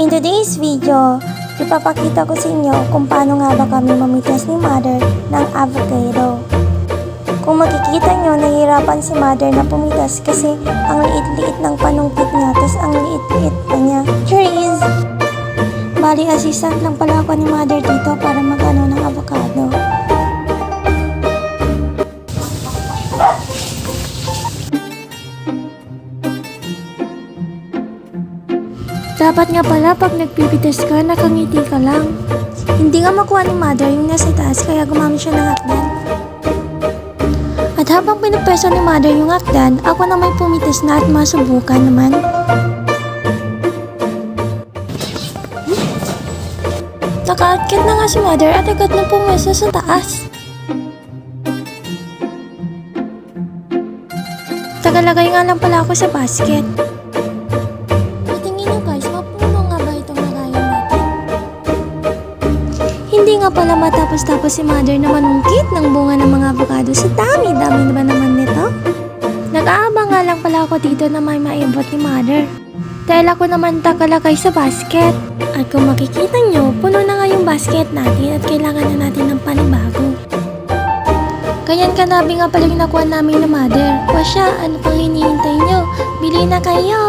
In today's video, ipapakita ko sa inyo kung paano nga ba kami mamitas ni Mother ng avocado. Kung makikita nyo, nahihirapan si Mother na pumitas kasi ang liit-liit ng panungkit niya, tapos ang liit-liit pa niya. Cheers! Bali, assistant lang pala ako ni Mother dito para magano ng avocado. Dapat nga pala pag nagpipitas ka, nakangiti ka lang. Hindi nga makuha ni Mother yung nasa taas kaya gumamit siya ng hakdan. At habang pinagpeso ni Mother yung hakdan, ako na may pumitas na at masubukan naman. Nakaakyat na nga si Mother at agad na pumesa sa taas. Tagalagay nga lang pala ako sa basket. Hindi nga pala matapos-tapos si Mother na manungkit ng bunga ng mga avocado. Sa dami-dami ba naman nito? Nag-aabang nga lang pala ako dito na may maibot ni Mother. Dahil ako naman takalagay sa basket. At kung makikita nyo, puno na nga yung basket natin at kailangan na natin ng panibago. Ganyan kanabi nga pala yung nakuha namin ni Mother. O siya, ano pang hinihintay nyo? Bili na kayo!